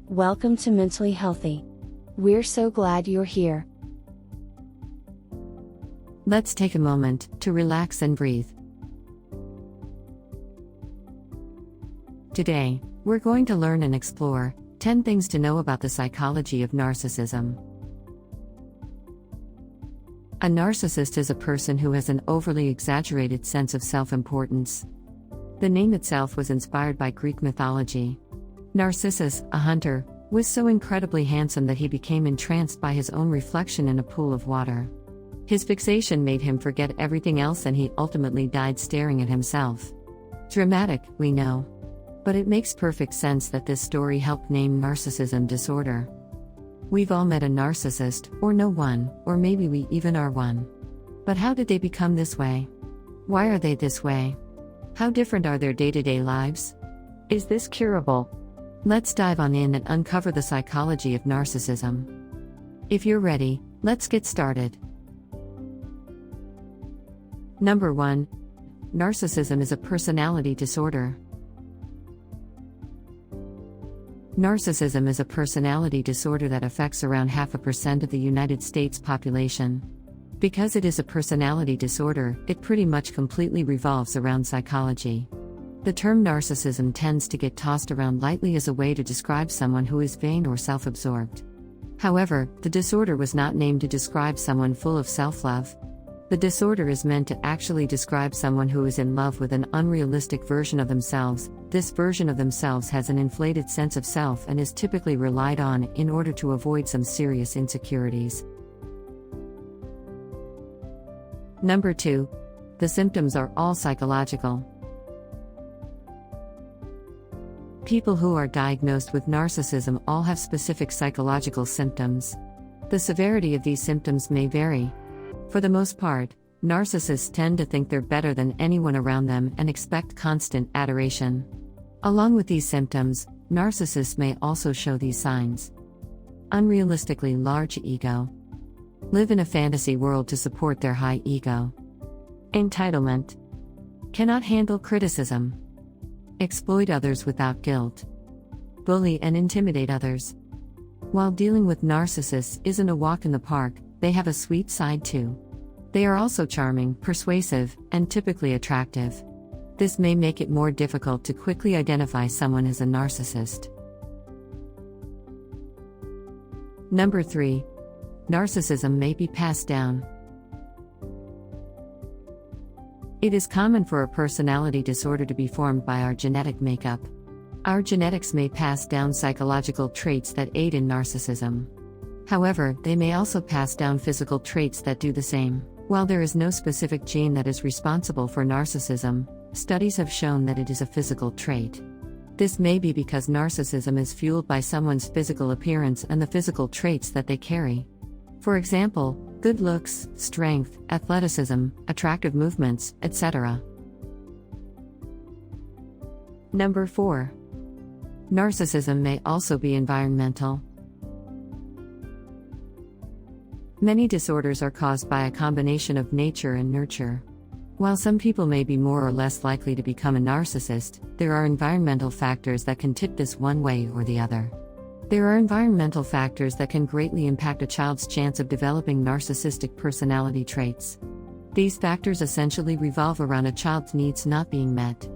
Welcome to Mentally Healthy. We're so glad you're here. Let's take a moment to relax and breathe. Today, we're going to learn and explore 10 things to know about the psychology of narcissism. A narcissist is a person who has an overly exaggerated sense of self-importance. The name itself was inspired by Greek mythology. Narcissus, a hunter, was so incredibly handsome that he became entranced by his own reflection in a pool of water. His fixation made him forget everything else and he ultimately died staring at himself. Dramatic, we know. But it makes perfect sense that this story helped name narcissism disorder. We've all met a narcissist, or know one, or maybe we even are one. But how did they become this way? Why are they this way? How different are their day-to-day lives? Is this curable? Let's dive on in and uncover the psychology of narcissism. If you're ready, let's get started. Number 1. Narcissism is a personality disorder. Narcissism is a personality disorder that affects around 0.5% of the United States population. Because it is a personality disorder, it pretty much completely revolves around psychology. The term narcissism tends to get tossed around lightly as a way to describe someone who is vain or self-absorbed. However, the disorder was not named to describe someone full of self-love. The disorder is meant to actually describe someone who is in love with an unrealistic version of themselves. This version of themselves has an inflated sense of self and is typically relied on in order to avoid some serious insecurities. Number 2. The symptoms are all psychological. People who are diagnosed with narcissism all have specific psychological symptoms. The severity of these symptoms may vary. For the most part, narcissists tend to think they're better than anyone around them and expect constant adoration. Along with these symptoms, narcissists may also show these signs. Unrealistically large ego. Live in a fantasy world to support their high ego. Entitlement. Cannot handle criticism. Exploit others without guilt. Bully and intimidate others. While dealing with narcissists isn't a walk in the park, they have a sweet side too. They are also charming, persuasive, and typically attractive. This may make it more difficult to quickly identify someone as a narcissist. Number 3. Narcissism may be passed down. It is common for a personality disorder to be formed by our genetic makeup. Our genetics may pass down psychological traits that aid in narcissism. However, they may also pass down physical traits that do the same. While there is no specific gene that is responsible for narcissism, studies have shown that it is a physical trait. This may be because narcissism is fueled by someone's physical appearance and the physical traits that they carry. For example, good looks, strength, athleticism, attractive movements, etc. Number 4. Narcissism may also be environmental. Many disorders are caused by a combination of nature and nurture. While some people may be more or less likely to become a narcissist, there are environmental factors that can tip this one way or the other. There are environmental factors that can greatly impact a child's chance of developing narcissistic personality traits. These factors essentially revolve around a child's needs not being met.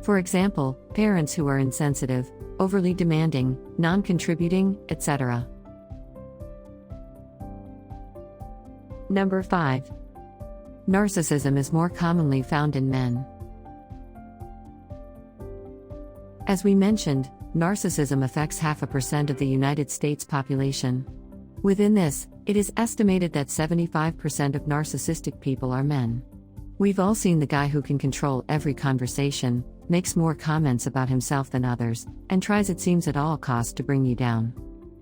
For example, parents who are insensitive, overly demanding, non-contributing, etc. Number 5. Narcissism is more commonly found in men. As we mentioned, narcissism affects 0.5% of the United States population. Within this, it is estimated that 75% of narcissistic people are men. We've all seen the guy who can control every conversation, makes more comments about himself than others, and tries it seems at all costs to bring you down.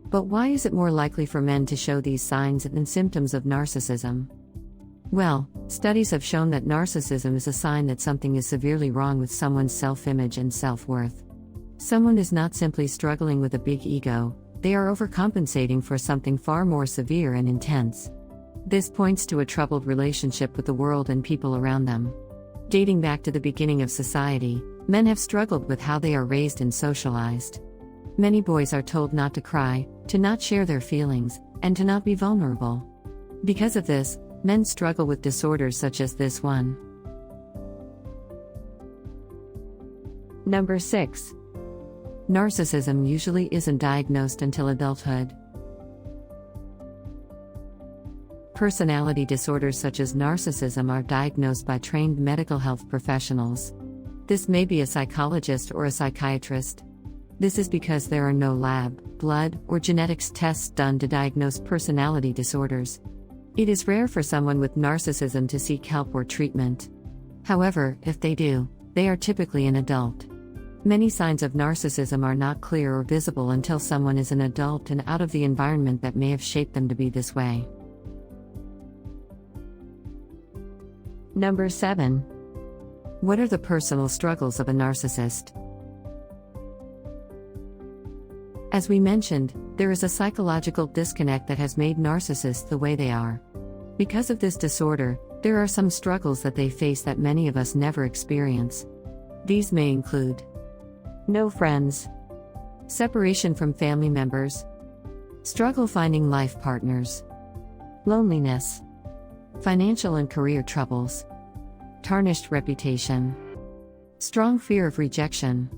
But why is it more likely for men to show these signs and symptoms of narcissism? Well, studies have shown that narcissism is a sign that something is severely wrong with someone's self-image and self-worth. Someone is not simply struggling with a big ego, they are overcompensating for something far more severe and intense. This points to a troubled relationship with the world and people around them. Dating back to the beginning of society, men have struggled with how they are raised and socialized. Many boys are told not to cry, to not share their feelings, and to not be vulnerable. Because of this, men struggle with disorders such as this one. Number 6. Narcissism usually isn't diagnosed until adulthood. Personality disorders such as narcissism are diagnosed by trained mental health professionals. This may be a psychologist or a psychiatrist. This is because there are no lab, blood, or genetics tests done to diagnose personality disorders. It is rare for someone with narcissism to seek help or treatment. However, if they do, they are typically an adult. Many signs of narcissism are not clear or visible until someone is an adult and out of the environment that may have shaped them to be this way. Number 7. What are the personal struggles of a narcissist? As we mentioned, there is a psychological disconnect that has made narcissists the way they are. Because of this disorder, there are some struggles that they face that many of us never experience. These may include no friends, separation from family members, struggle finding life partners, loneliness, financial and career troubles, tarnished reputation, strong fear of rejection.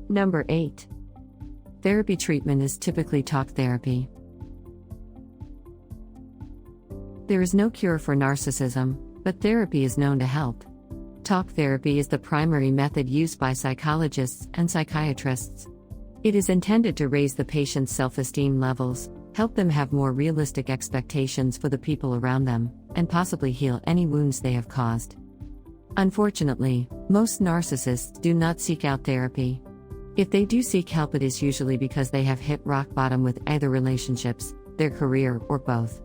Number 8. Therapy treatment is typically talk therapy. There is no cure for narcissism, but therapy is known to help. Talk therapy is the primary method used by psychologists and psychiatrists. It is intended to raise the patient's self-esteem levels, help them have more realistic expectations for the people around them, and possibly heal any wounds they have caused. Unfortunately, most narcissists do not seek out therapy. If they do seek help, it is usually because they have hit rock bottom with either relationships, their career, or both.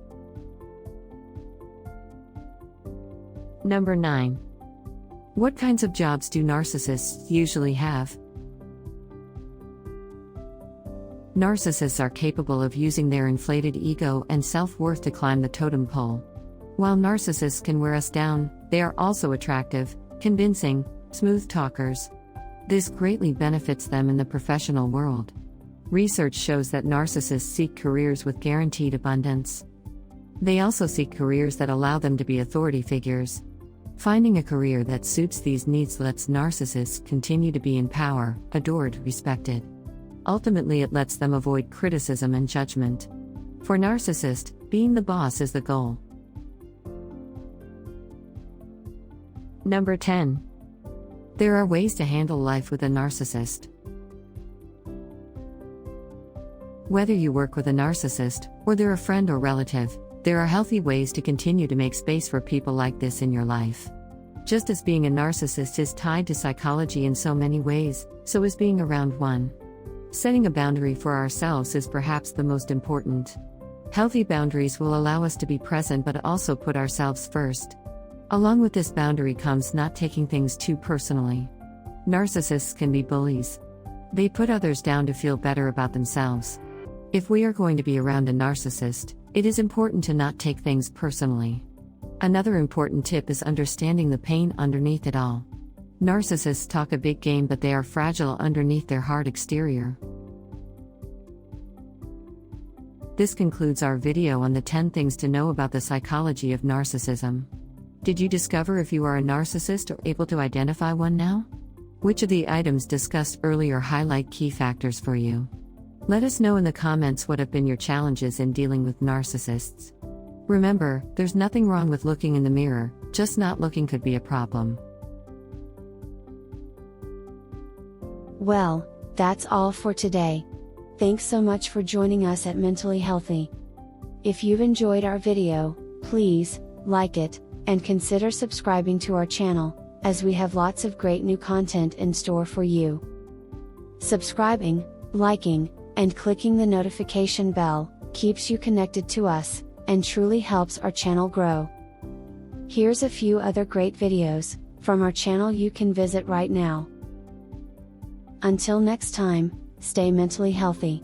Number 9. What kinds of jobs do narcissists usually have? Narcissists are capable of using their inflated ego and self-worth to climb the totem pole. While narcissists can wear us down, they are also attractive, convincing, smooth talkers. This greatly benefits them in the professional world. Research shows that narcissists seek careers with guaranteed abundance. They also seek careers that allow them to be authority figures. Finding a career that suits these needs lets narcissists continue to be in power, adored, respected. Ultimately, it lets them avoid criticism and judgment. For narcissists, being the boss is the goal. Number 10. There are ways to handle life with a narcissist. Whether you work with a narcissist, or they're a friend or relative, there are healthy ways to continue to make space for people like this in your life. Just as being a narcissist is tied to psychology in so many ways, so is being around one. Setting a boundary for ourselves is perhaps the most important. Healthy boundaries will allow us to be present but also put ourselves first. Along with this boundary comes not taking things too personally. Narcissists can be bullies. They put others down to feel better about themselves. If we are going to be around a narcissist, it is important to not take things personally. Another important tip is understanding the pain underneath it all. Narcissists talk a big game, but they are fragile underneath their hard exterior. This concludes our video on the 10 things to know about the psychology of narcissism. Did you discover if you are a narcissist or able to identify one now? Which of the items discussed earlier highlight key factors for you? Let us know in the comments what have been your challenges in dealing with narcissists. Remember, there's nothing wrong with looking in the mirror, just not looking could be a problem. Well, that's all for today. Thanks so much for joining us at Mentally Healthy. If you've enjoyed our video, please like it, and consider subscribing to our channel, as we have lots of great new content in store for you. Subscribing, liking, and clicking the notification bell keeps you connected to us, and truly helps our channel grow. Here's a few other great videos from our channel you can visit right now. Until next time, stay mentally healthy.